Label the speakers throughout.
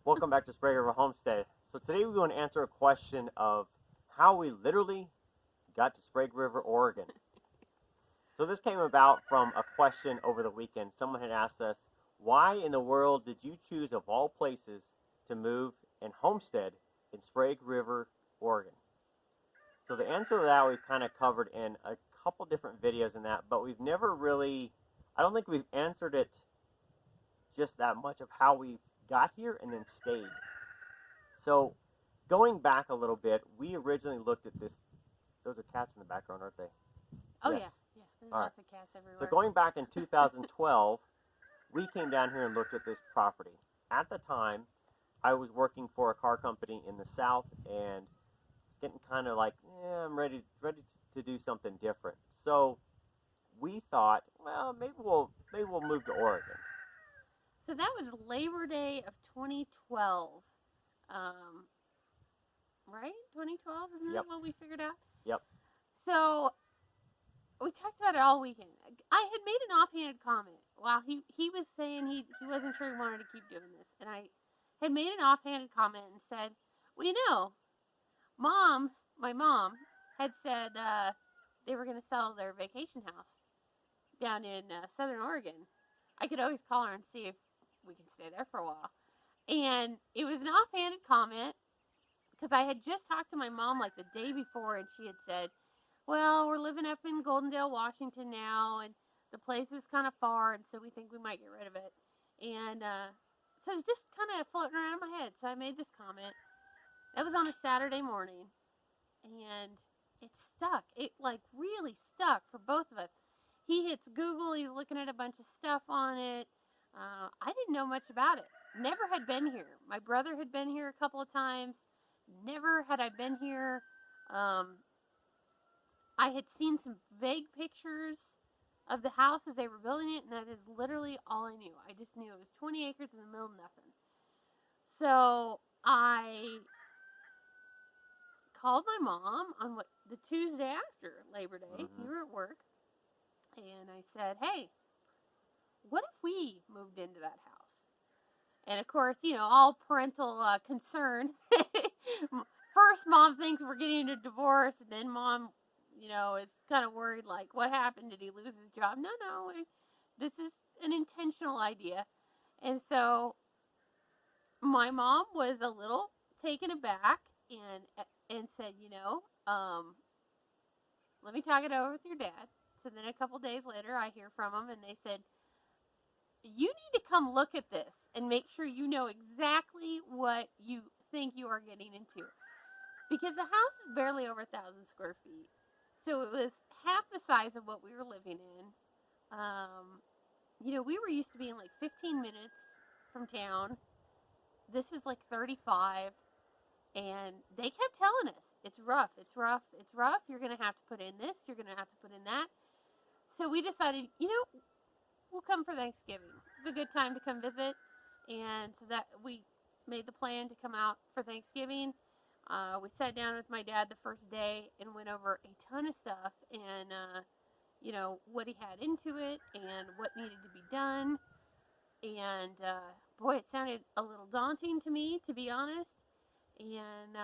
Speaker 1: Welcome back to Sprague River Homestead. So today we're going to answer a question of how we literally got to Sprague River, Oregon. So this came about from a question over the weekend. Someone had asked us, why in the world did you choose, of all places, to move and homestead in Sprague River, Oregon? So the answer to that we've kind of covered in a couple different videos in that, but we've never really, I don't think we've answered it just that much of how we got here and then stayed. So going back a little bit, we originally looked at this. Those are cats in the background, aren't they?
Speaker 2: Oh
Speaker 1: Yes.
Speaker 2: yeah, there's lots of cats everywhere.
Speaker 1: So going back in 2012, we came down here and looked at this property. At the time, I was working for a car company in the south and it's getting kind of like, I'm ready to do something different. So we thought, well, maybe we'll move to Oregon.
Speaker 2: So that was Labor Day of 2012. Right? 2012, isn't
Speaker 1: Yep.
Speaker 2: that what we figured out?
Speaker 1: Yep.
Speaker 2: So we talked about it all weekend. I had made an offhanded comment while he was saying he wasn't sure he wanted to keep doing this. And I had made an offhanded comment and said, well, you know, my mom had said they were going to sell their vacation house down in Southern Oregon. I could always call her and see if we can stay there for a while. And it was an offhanded comment because I had just talked to my mom like the day before and she had said, well, we're living up in Goldendale, Washington now, and the place is kind of far, and so we think we might get rid of it. And so it was just kind of floating around in my head. So I made this comment. That was on a Saturday morning, and it stuck. It like really stuck for both of us. He hits Google. He's looking at a bunch of stuff on it. I didn't know much about it. Never had been here. My brother had been here a couple of times. Never had I been here. I had seen some vague pictures of the house as they were building it, and that is literally all I knew. I just knew it was 20 acres in the middle of nothing. So I called my mom on the Tuesday after Labor Day.
Speaker 1: Mm-hmm.
Speaker 2: We were at work, and I said, hey, what if we moved into that house? And of course, you know, all parental concern. First, mom thinks we're getting a divorce, and then mom, you know, is kind of worried, like, what happened? Did he lose his job? No, this is an intentional idea. And so my mom was a little taken aback and said, you know, let me talk it over with your dad. So then a couple days later, I hear from them, and they said, you need to come look at this and make sure you know exactly what you think you are getting into. Because the house is barely over 1,000 square feet. So it was half the size of what we were living in. You know, we were used to being like 15 minutes from town. This is like 35. And they kept telling us, it's rough, it's rough, it's rough. You're going to have to put in this. You're going to have to put in that. So we decided, you know, we'll come for Thanksgiving. It's a good time to come visit. And so that we made the plan to come out for Thanksgiving. We sat down with my dad the first day and went over a ton of stuff and, you know, what he had into it and what needed to be done. And, boy, it sounded a little daunting to me, to be honest. And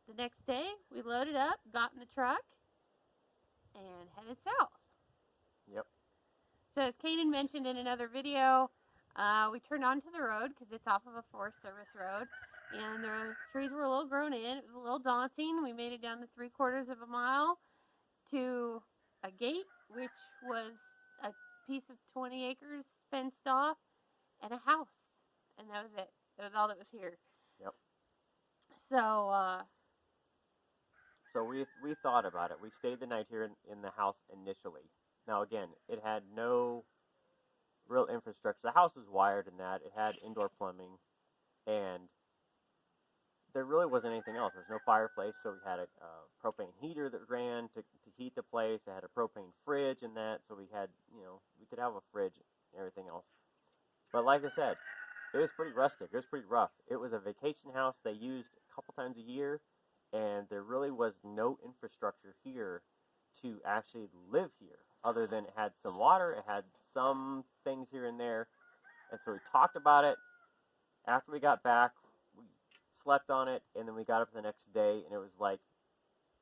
Speaker 2: the next day, we loaded up, got in the truck, and headed south.
Speaker 1: Yep.
Speaker 2: So as Kaden mentioned in another video, we turned onto the road because it's off of a Forest Service road. And the trees were a little grown in. It was a little daunting. We made it down to 3/4 of a mile to a gate, which was a piece of 20 acres fenced off, and a house. And that was it. That was all that was here.
Speaker 1: Yep.
Speaker 2: So
Speaker 1: we thought about it. We stayed the night here in the house initially. Now again, it had no real infrastructure. The house was wired in that. It had indoor plumbing, and there really wasn't anything else. There was no fireplace, so we had a propane heater that ran to heat the place. It had a propane fridge in that, so we had, you know, we could have a fridge and everything else. But like I said, it was pretty rustic. It was pretty rough. It was a vacation house they used a couple times a year, and there really was no infrastructure here to actually live here, other than it had some water, it had some things here and there. And so we talked about it. After we got back, slept on it, and then we got up the next day, and it was like,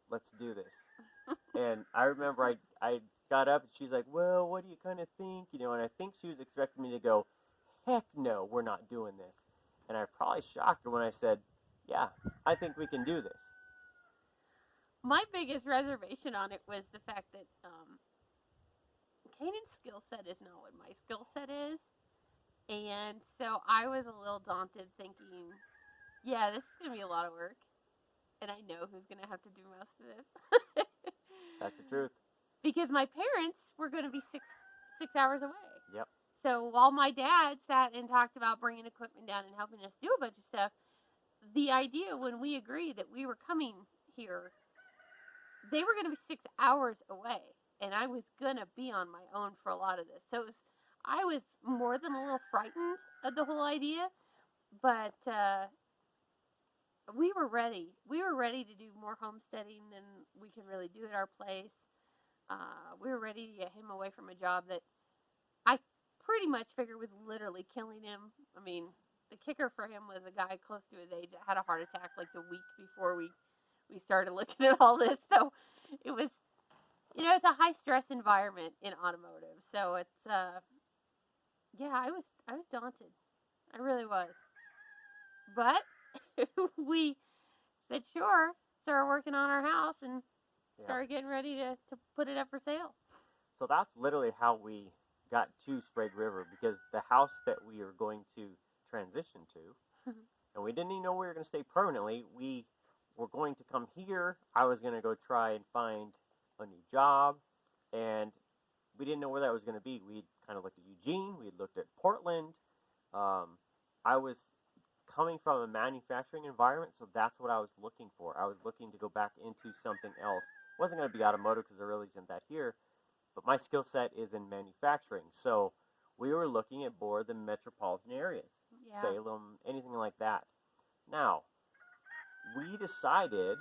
Speaker 1: let's do this. And I remember I got up, and she's like, well, what do you kind of think? You know, and I think she was expecting me to go, heck no, we're not doing this. And I probably shocked her when I said, yeah, I think we can do this.
Speaker 2: My biggest reservation on it was the fact that Kanan's skill set is not what my skill set is. And so I was a little daunted thinking, yeah, this is going to be a lot of work. And I know who's going to have to do most of this.
Speaker 1: That's the truth.
Speaker 2: Because my parents were going to be six hours away.
Speaker 1: Yep.
Speaker 2: So while my dad sat and talked about bringing equipment down and helping us do a bunch of stuff, the idea when we agreed that we were coming here, they were going to be 6 hours away. And I was going to be on my own for a lot of this. So I was more than a little frightened of the whole idea. But we were ready. We were ready to do more homesteading than we could really do at our place. We were ready to get him away from a job that I pretty much figured was literally killing him. I mean, the kicker for him was a guy close to his age that had a heart attack like the week before we started looking at all this. So it was, it's a high stress environment in automotive. So it's, yeah, I was daunted. I really was. But we said, sure, started working on our house and started getting ready to put it up for sale.
Speaker 1: So that's literally how we got to Sprague River, because the house that we were going to transition to, and we didn't even know we were going to stay permanently. We were going to come here. I was going to go try and find a new job, and we didn't know where that was going to be. We kind of looked at Eugene. We looked at Portland. I was coming from a manufacturing environment, so that's what I was looking for. I was looking to go back into something else. It wasn't going to be automotive because there really isn't that here, but my skill set is in manufacturing. So we were looking at more the metropolitan areas, Salem, anything like that. Now, we decided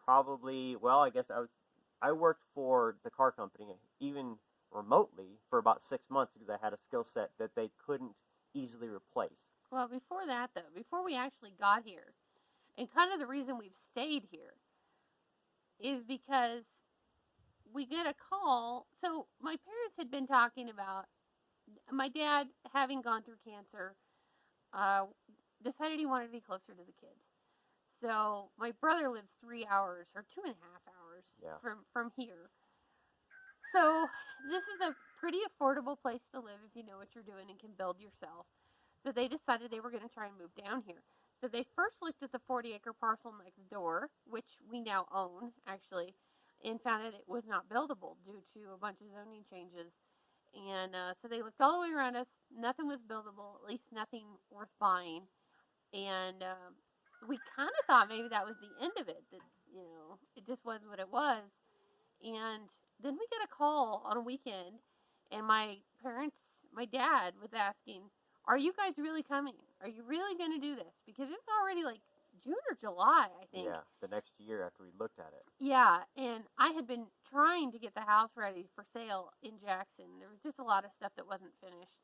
Speaker 1: probably, well, I guess I worked for the car company, even remotely, for about 6 months because I had a skill set that they couldn't easily replace.
Speaker 2: Well, before that, though, before we actually got here, and kind of the reason we've stayed here is because we get a call. So my parents had been talking about my dad, having gone through cancer, decided he wanted to be closer to the kids. So my brother lives 3 hours or 2.5 hours from here. So this is a pretty affordable place to live if you know what you're doing and can build yourself. So they decided they were going to try and move down here. So they first looked at the 40-acre parcel next door, which we now own, actually, and found that it was not buildable due to a bunch of zoning changes. And so they looked all the way around us. Nothing was buildable, at least nothing worth buying. And we kind of thought maybe that was the end of it, that, it just was what it was. And then we get a call on a weekend, and my dad was asking, are you guys really coming? Are you really going to do this? Because it's already like June or July, I think.
Speaker 1: Yeah, the next year after we looked at it.
Speaker 2: Yeah, and I had been trying to get the house ready for sale in Jackson. There was just a lot of stuff that wasn't finished.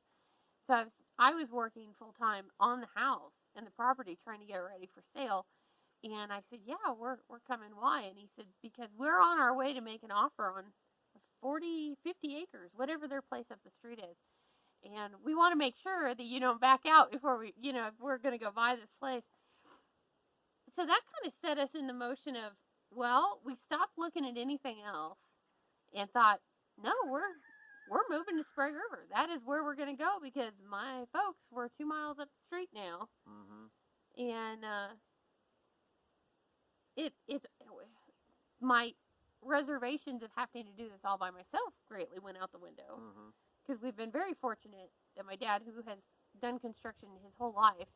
Speaker 2: So I was working full-time on the house and the property trying to get it ready for sale. And I said, yeah, we're coming. Why? And he said, because we're on our way to make an offer on 40, 50 acres, whatever their place up the street is. And we want to make sure that you don't back out before we, if we're going to go buy this place. So that kind of set us in the motion of, well, we stopped looking at anything else and thought, no, we're moving to Sprague River. That is where we're going to go because my folks were 2 miles up the street now. Mm-hmm. And it's my reservations of having to do this all by myself greatly went out the window. Mm-hmm. Because we've been very fortunate that my dad, who has done construction his whole life,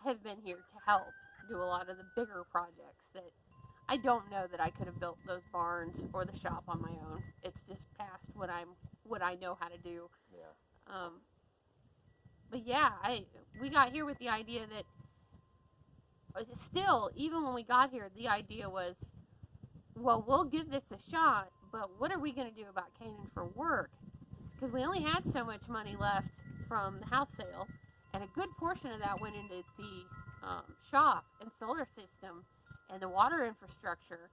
Speaker 2: has been here to help do a lot of the bigger projects that I don't know that I could have built those barns or the shop on my own. It's just past what I know how to do. Yeah. But yeah, we got here with the idea that still, even when we got here, the idea was, well, we'll give this a shot, but what are we going to do about Kanan for work? Because we only had so much money left from the house sale, and a good portion of that went into the shop and solar system and the water infrastructure,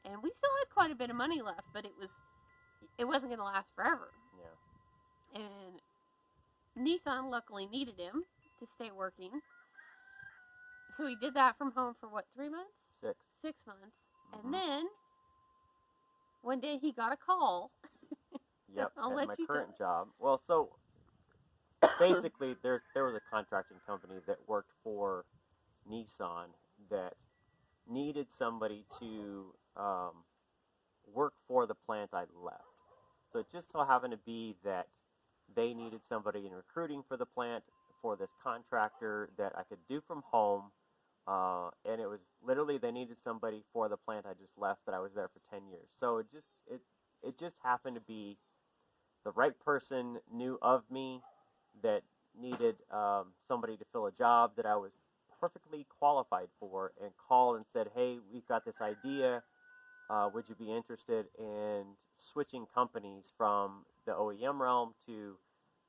Speaker 2: and we still had quite a bit of money left, but it wasn't going to last forever.
Speaker 1: Yeah.
Speaker 2: And Nissan luckily needed him to stay working, so he did that from home for what, 3 months?
Speaker 1: 6.
Speaker 2: 6 months,
Speaker 1: Mhm.
Speaker 2: and then one day he got a call.
Speaker 1: Yep.
Speaker 2: I'll
Speaker 1: at
Speaker 2: let
Speaker 1: my
Speaker 2: you
Speaker 1: current
Speaker 2: tell.
Speaker 1: job. Well, so basically, there was a contracting company that worked for Nissan that needed somebody to work for the plant I left. So it just so happened to be that they needed somebody in recruiting for the plant for this contractor that I could do from home. And it was literally they needed somebody for the plant I just left that I was there for 10 years. So it just happened to be the right person knew of me that needed somebody to fill a job that I was perfectly qualified for, and called and said, hey, we've got this idea. Would you be interested in switching companies from the OEM realm to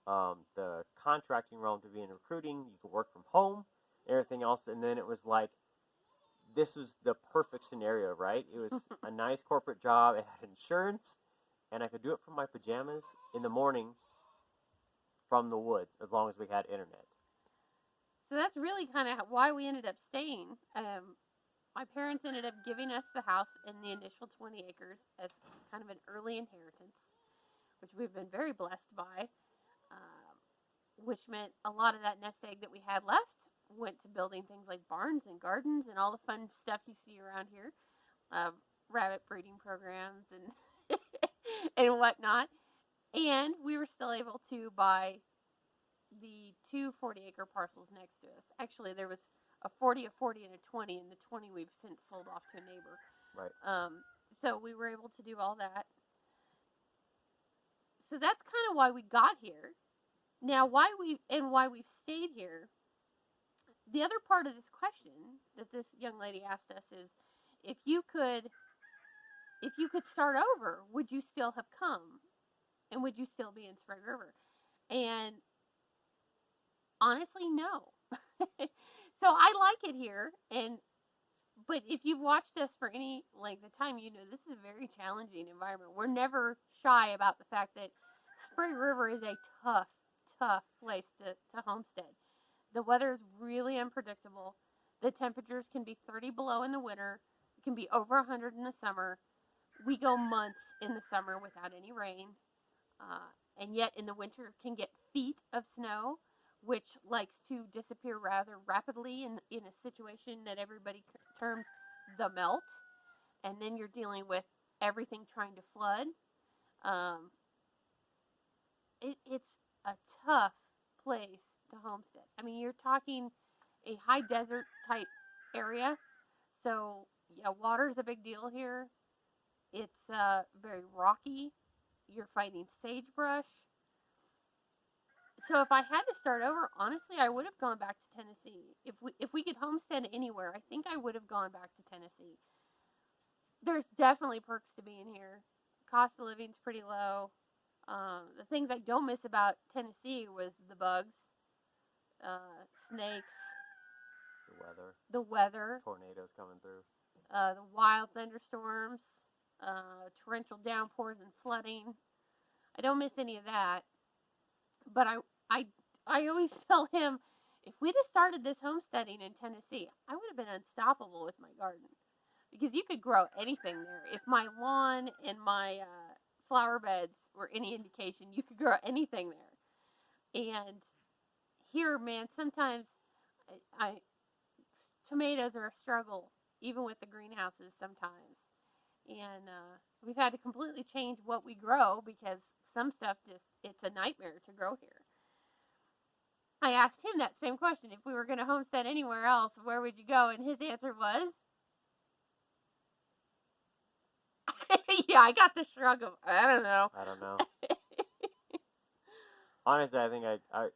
Speaker 1: the contracting realm to be in recruiting? You could work from home, everything else. And then it was like, this was the perfect scenario, right? It was a nice corporate job. It had insurance, and I could do it from my pajamas in the morning from the woods as long as we had internet.
Speaker 2: So that's really kind of why we ended up staying. My parents ended up giving us the house in the initial 20 acres as kind of an early inheritance, which we've been very blessed by, which meant a lot of that nest egg that we had left went to building things like barns and gardens and all the fun stuff you see around here, rabbit breeding programs and and whatnot. And we were still able to buy the two 40-acre parcels next to us. Actually, there was a 40, a 40, and a 20, and the 20 we've since sold off to a neighbor.
Speaker 1: Right.
Speaker 2: So we were able to do all that. So that's kind of why we got here. Now, why we've stayed here. The other part of this question that this young lady asked us is, if you could start over, would you still have come? And would you still be in Sprague River? And honestly, no. So I like it here, but if you've watched us for any length of time, you know this is a very challenging environment. We're never shy about the fact that Sprague River is a tough place to homestead. The weather is really unpredictable. The temperatures can be 30 below in the winter. It can be over 100 in the summer. We go months in the summer without any rain. And yet in the winter can get feet of snow, which likes to disappear rather rapidly in a situation that everybody terms the melt. And then you're dealing with everything trying to flood. It's a tough place to homestead. I mean, you're talking a high desert type area. So, yeah, water's a big deal here. It's very rocky. You're fighting sagebrush. So if I had to start over, honestly, I would have gone back to Tennessee. If we could homestead anywhere, I think I would have gone back to Tennessee. There's definitely perks to being here. Cost of living's pretty low. The things I don't miss about Tennessee was the bugs, snakes, the weather,
Speaker 1: Tornadoes coming through,
Speaker 2: the wild thunderstorms, torrential downpours and flooding. I don't miss any of that. But I always tell him, if we'd have started this homesteading in Tennessee, I would have been unstoppable with my garden. Because you could grow anything there. If my lawn and my flower beds were any indication, you could grow anything there. And here, man, sometimes tomatoes are a struggle, even with the greenhouses sometimes. And we've had to completely change what we grow because some stuff it's a nightmare to grow here. I asked him that same question. If we were going to homestead anywhere else, where would you go? And his answer was, yeah, I got the shrug of, I don't know.
Speaker 1: Honestly, I think I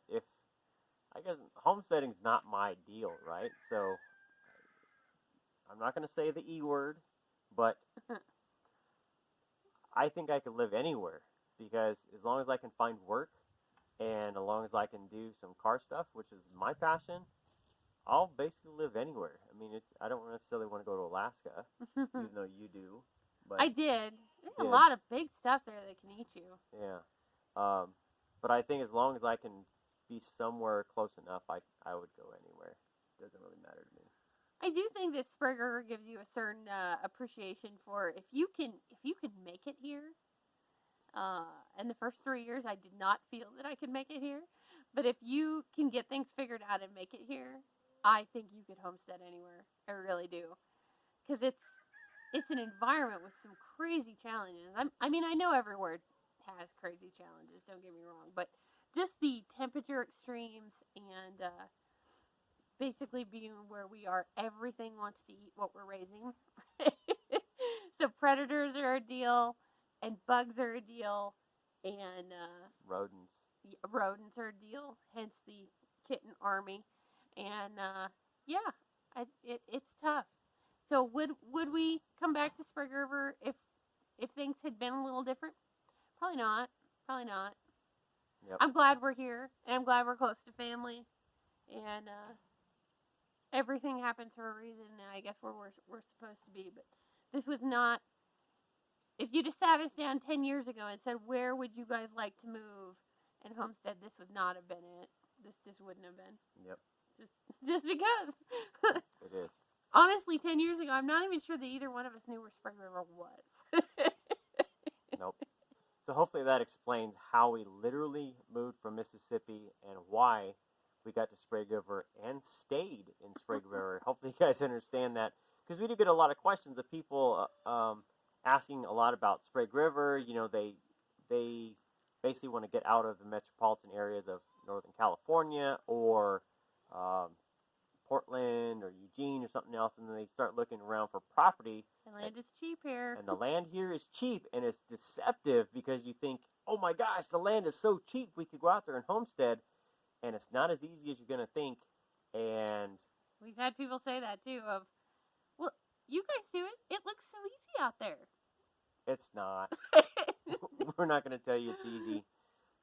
Speaker 1: guess homesteading's not my deal, right? So I'm not going to say the E word, but I think I could live anywhere, because as long as I can find work and as long as I can do some car stuff, which is my passion, I'll basically live anywhere. I mean, I don't necessarily want to go to Alaska, even though you do. But
Speaker 2: I did. There's a
Speaker 1: did.
Speaker 2: lot of big stuff there that can eat you.
Speaker 1: Yeah. But I think as long as I can be somewhere close enough, I would go anywhere. It doesn't really matter to me.
Speaker 2: I do think that Sprague River gives you a certain appreciation for if you can make it here. In the first 3 years, I did not feel that I could make it here, but if you can get things figured out and make it here, I think you could homestead anywhere. I really do, because it's an environment with some crazy challenges. I mean, I know everywhere has crazy challenges. Don't get me wrong, but just the temperature extremes and basically being where we are, everything wants to eat what we're raising. So predators are a deal, and bugs are a deal, and
Speaker 1: Rodents.
Speaker 2: rodents are a deal. Hence the kitten army, and yeah, it's tough. So would we come back to Sprague River if things had been a little different? Probably not. Probably not.
Speaker 1: Yep.
Speaker 2: I'm glad we're here, and I'm glad we're close to family, and everything happens for a reason, and I guess we're supposed to be. But this was not. If you just sat us down 10 years ago and said, where would you guys like to move and homestead, this would not have been it. This just wouldn't have been.
Speaker 1: Yep.
Speaker 2: Just because.
Speaker 1: It is.
Speaker 2: Honestly, 10 years ago, I'm not even sure that either one of us knew where Sprague River was.
Speaker 1: Nope. So hopefully that explains how we literally moved from Mississippi and why we got to Sprague River and stayed in Sprague River. Hopefully you guys understand that, because we do get a lot of questions of people asking a lot about Sprague River. You know, they basically want to get out of the metropolitan areas of Northern California or Portland or Eugene or something else, and then they start looking around for property.
Speaker 2: The land is cheap here.
Speaker 1: And the land here is cheap, and it's deceptive because you think, oh my gosh, the land is so cheap, we could go out there and homestead, and it's not as easy as you're going to think. And
Speaker 2: we've had people say that too, of, well, you guys do it. It looks so easy out there.
Speaker 1: It's not. We're not going to tell you it's easy.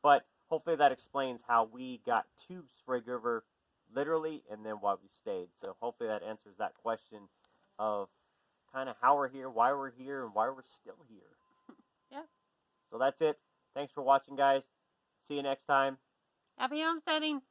Speaker 1: But hopefully that explains how we got to Sprague River literally and then why we stayed. So hopefully that answers that question of kind of how we're here, why we're here, and why we're still here.
Speaker 2: Yeah.
Speaker 1: So that's it. Thanks for watching, guys. See you next time.
Speaker 2: Happy homesteading.